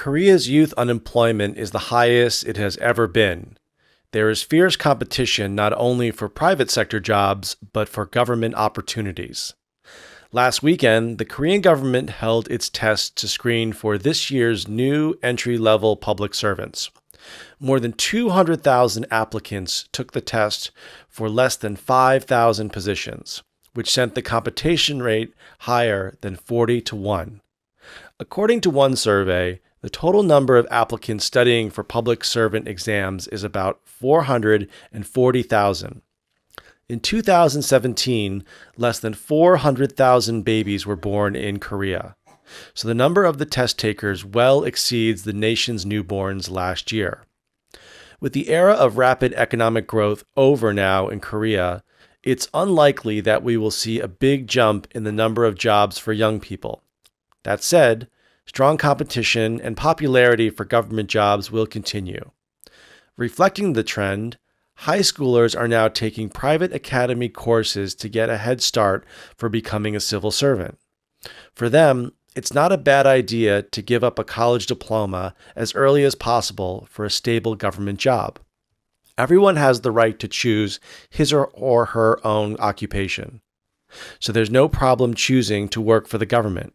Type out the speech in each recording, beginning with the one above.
Korea's youth unemployment is the highest it has ever been. There is fierce competition not only for private sector jobs, but for government opportunities. Last weekend, the Korean government held its test to screen for this year's new entry-level public servants. More than 200,000 applicants took the test for less than 5,000 positions, which sent the competition rate higher than 40 to 1. According to one survey, the total number of applicants studying for public servant exams is about 440,000. In 2017, less than 400,000 babies were born in Korea. So the number of the test takers well exceeds the nation's newborns last year. With the era of rapid economic growth over now in Korea, it's unlikely that we will see a big jump in the number of jobs for young people. That said, strong competition and popularity for government jobs will continue. Reflecting the trend, high schoolers are now taking private academy courses to get a head start for becoming a civil servant. For them, it's not a bad idea to give up a college diploma as early as possible for a stable government job. Everyone has the right to choose his or her own occupation, so there's no problem choosing to work for the government.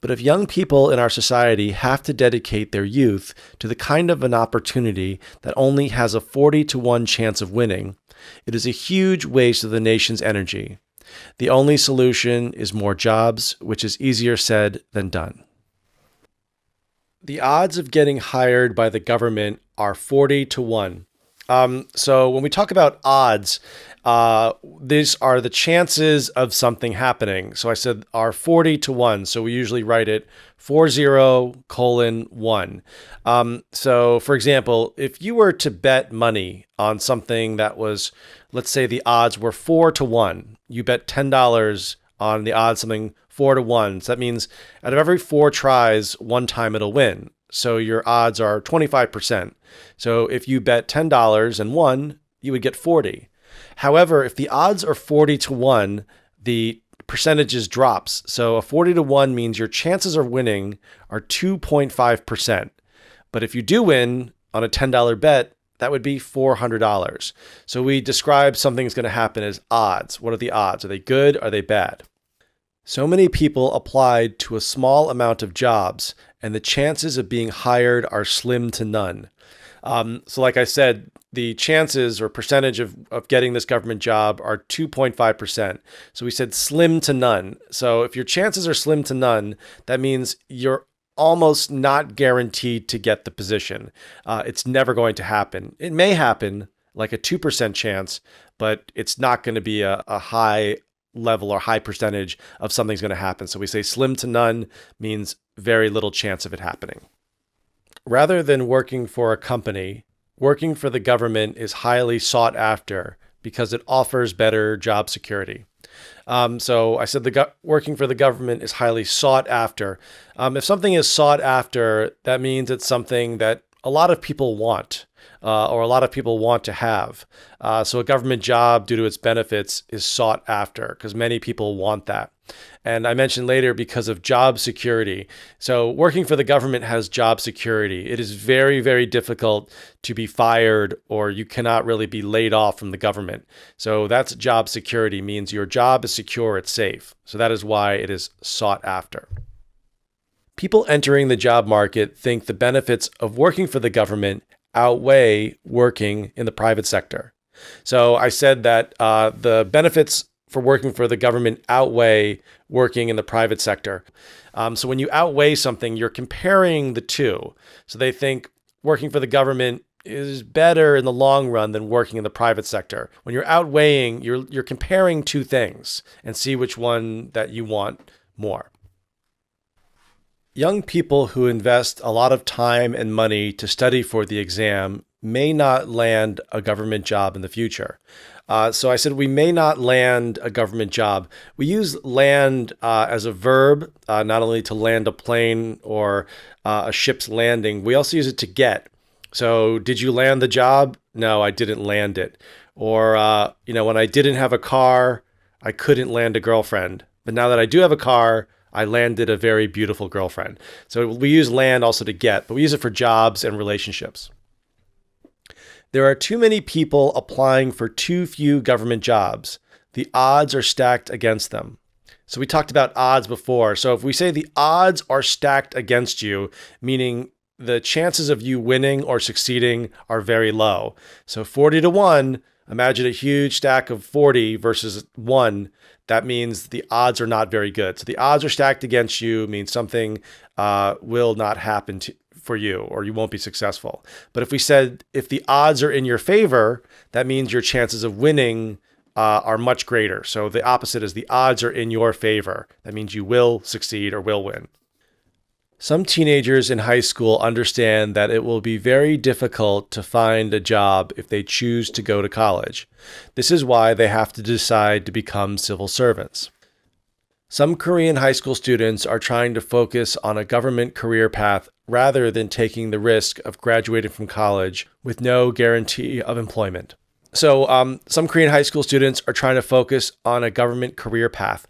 But if young people in our society have to dedicate their youth to the kind of an opportunity that only has a 40 to 1 chance of winning, it is a huge waste of the nation's energy. The only solution is more jobs, which is easier said than done. The odds of getting hired by the government are 40 to 1. So when we talk about odds, these are the chances of something happening. So I said are 40 to 1. So we usually write it 40:1. So for example, if you were to bet money on something that was, let's say the odds were 4 to 1, you bet $10 on the odds something 4 to 1. So that means out of every 4 tries, one time it'll win. So your odds are 25%. So if you bet $10 and won, you would get 40. However, if the odds are 40 to 1, the percentages drops. So a 40 to 1 means your chances of winning are 2.5%. But if you do win on a $10 bet, that would be $400. So we describe something's going to happen as odds. What are the odds? Are they good? Are they bad? So many people applied to a small amount of jobs, and the chances of being hired are slim to none. So like I said, the chances or percentage of getting this government job are 2.5%. So we said slim to none. So if your chances are slim to none, that means you're almost not guaranteed to get the position. It's never going to happen. It may happen, like a 2% chance, but it's not going to be a high level or high percentage of something's going to happen. So we say slim to none means very little chance of it happening. Rather than working for a company, working for the government is highly sought after because it offers better job security. So I said working for the government is highly sought after. If something is sought after, that means it's something that a lot of people want, or a lot of people want to have. So a government job, due to its benefits, is sought after because many people want that. And I mentioned later because of job security. So working for the government has job security. It is very, very difficult to be fired, or you cannot really be laid off from the government. So that's job security, means your job is secure, it's safe. So that is why it is sought after. People entering the job market think the benefits of working for the government outweigh working in the private sector. So I said that the benefits for working for the government outweigh working in the private sector. So when you outweigh something, you're comparing the two. So they think working for the government is better in the long run than working in the private sector. When you're outweighing, you're comparing two things and see which one that you want more. Young people who invest a lot of time and money to study for the exam may not land a government job in the future. So I said we may not land a government job. We use land as a verb, not only to land a plane or a ship's landing. We also use it to get. So did you land the job? No, I didn't land it. Or, when I didn't have a car, I couldn't land a girlfriend. But now that I do have a car, I landed a very beautiful girlfriend. So we use land also to get, but we use it for jobs and relationships. There are too many people applying for too few government jobs. The odds are stacked against them. So we talked about odds before. So if we say the odds are stacked against you, meaning the chances of you winning or succeeding are very low. So 40 to 1, imagine a huge stack of 40 versus 1. That means the odds are not very good. So the odds are stacked against you means something will not happen for you, or you won't be successful. But if we said if the odds are in your favor, that means your chances of winning are much greater. So the opposite is the odds are in your favor. That means you will succeed or will win. Some teenagers in high school understand that it will be very difficult to find a job if they choose to go to college. This is why they have to decide to become civil servants. Some Korean high school students are trying to focus on a government career path rather than taking the risk of graduating from college with no guarantee of employment. So some Korean high school students are trying to focus on a government career path.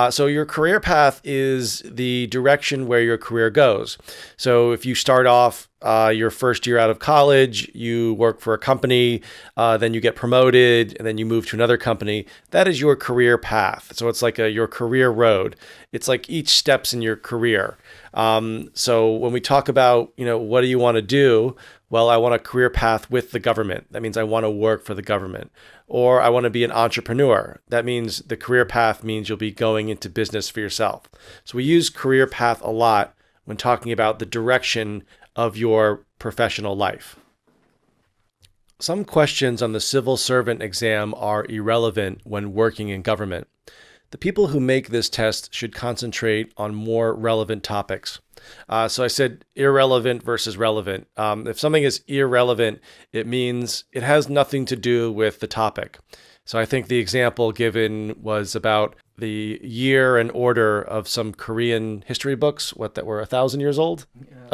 So your career path is the direction where your career goes. So if you start off your first year out of college, you work for a company, then you get promoted, and then you move to another company. That is your career path. So it's like your career road. It's like each steps in your career. So when we talk about, what do you want to do? Well, I want a career path with the government. That means I want to work for the government. Or I want to be an entrepreneur. That means the career path means you'll be going into business for yourself. So we use career path a lot when talking about the direction of your professional life. Some questions on the civil servant exam are irrelevant when working in government. The people who make this test should concentrate on more relevant topics. So I said irrelevant versus relevant. If something is irrelevant, it means it has nothing to do with the topic. So I think the example given was about the year and order of some Korean history books, that were 1,000 years old.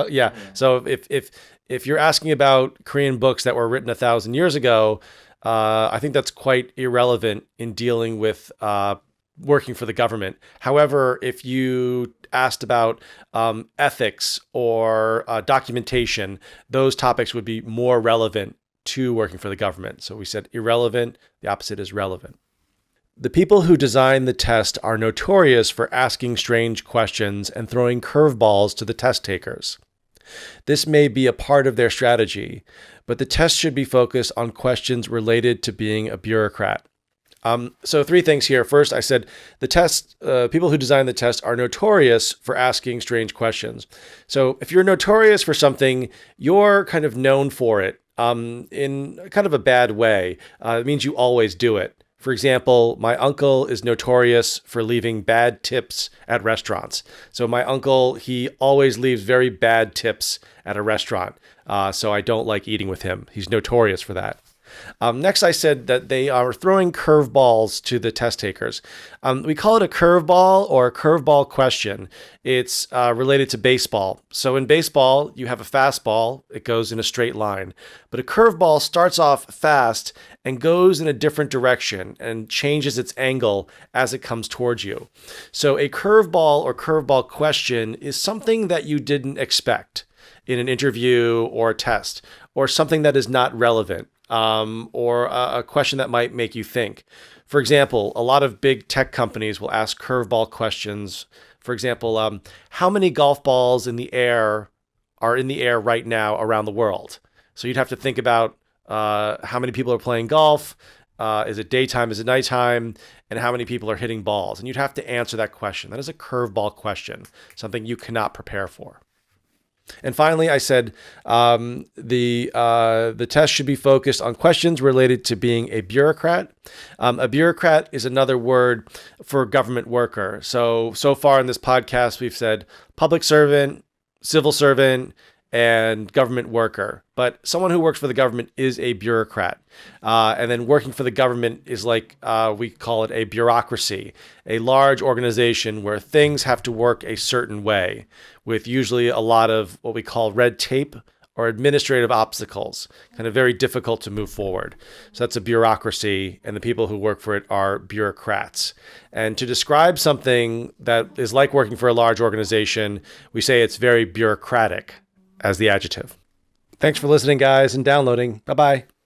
Yeah. So if you're asking about Korean books that were written 1,000 years ago, I think that's quite irrelevant in dealing with working for the government. However, if you asked about ethics or documentation, those topics would be more relevant to working for the government. So we said irrelevant, the opposite is relevant. The people who design the test are notorious for asking strange questions and throwing curveballs to the test takers. This may be a part of their strategy, but the test should be focused on questions related to being a bureaucrat. So 3 things here. First, I said the test, people who design the test are notorious for asking strange questions. So if you're notorious for something, you're kind of known for it in kind of a bad way. It means you always do it. For example, my uncle is notorious for leaving bad tips at restaurants. So my uncle, he always leaves very bad tips at a restaurant. So I don't like eating with him. He's notorious for that. Next, I said that they are throwing curveballs to the test takers. We call it a curveball or a curveball question. It's related to baseball. So in baseball, you have a fastball. It goes in a straight line. But a curveball starts off fast and goes in a different direction and changes its angle as it comes towards you. So a curveball or curveball question is something that you didn't expect in an interview or a test, or something that is not relevant. Or a question that might make you think. For example, a lot of big tech companies will ask curveball questions. For example, how many golf balls are in the air right now around the world? So you'd have to think about how many people are playing golf, is it daytime, is it nighttime, and how many people are hitting balls. And you'd have to answer that question. That is a curveball question, something you cannot prepare for. And finally, I said the test should be focused on questions related to being a bureaucrat. A bureaucrat is another word for government worker. So far in this podcast, we've said public servant, civil servant, and government worker. But someone who works for the government is a bureaucrat. And then working for the government is like, we call it a bureaucracy, a large organization where things have to work a certain way, with usually a lot of what we call red tape or administrative obstacles, kind of very difficult to move forward. So that's a bureaucracy, and the people who work for it are bureaucrats. And to describe something that is like working for a large organization, we say it's very bureaucratic as the adjective. Thanks for listening, guys, and downloading. Bye-bye.